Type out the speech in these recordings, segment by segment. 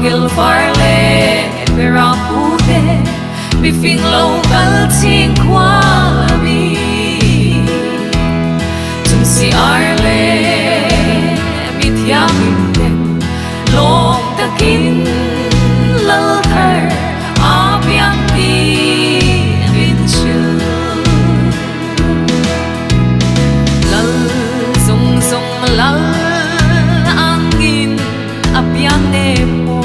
angel farle vera pute bifing local ting kwami tum si arle mityamin den long takin lal thar abyang di bin chu lal sung sung lal angin abyang nemo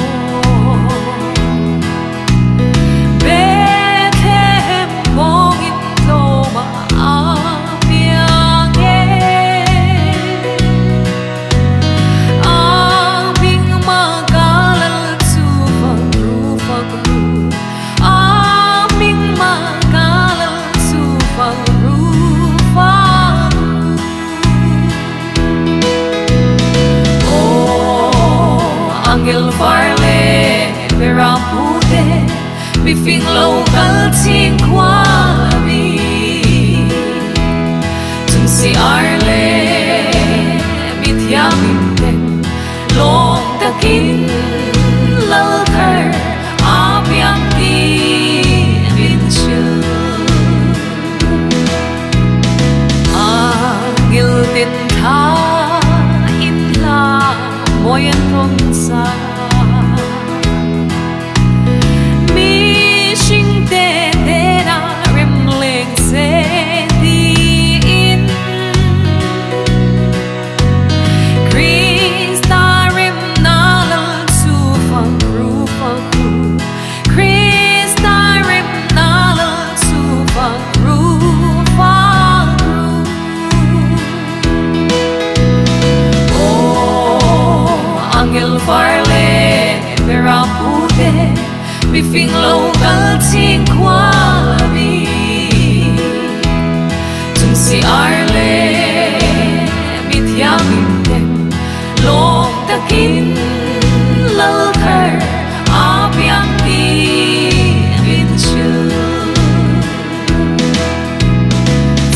Bethlehem mongit loma abyang aming magalal sufag rufag ru aming magalal sufag rufag Angel farle vera pute bifing local ting kwami tum si arle mityamin den long takin lal thar abyang di bin chu angel din tha in la moyen phong sa mi sinh te te na rem leng se di in Krista rem na lal su fang ru fang ru Krista rem na lal su fang ru fang ru Angel farle vera pute bifing local ting kwami tum si arle mityamin den long takin lal thar abyang di bin chu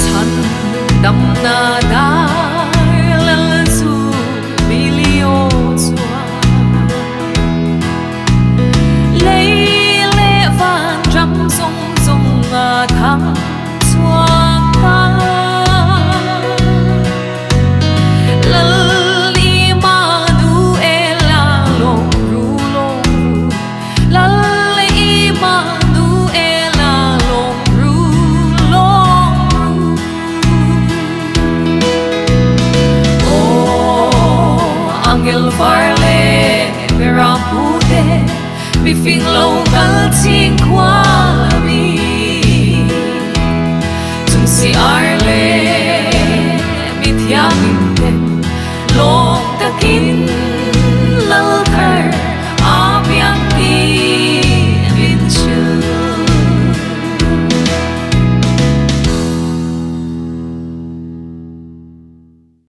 chan dam na dar lal su bilio chua lấy lệ van trăm sông sông thăng xoang ta lal Emmanuel long ru lal Emmanuel long ru oh angel farle vera pute bifing local ting kwami tum si arle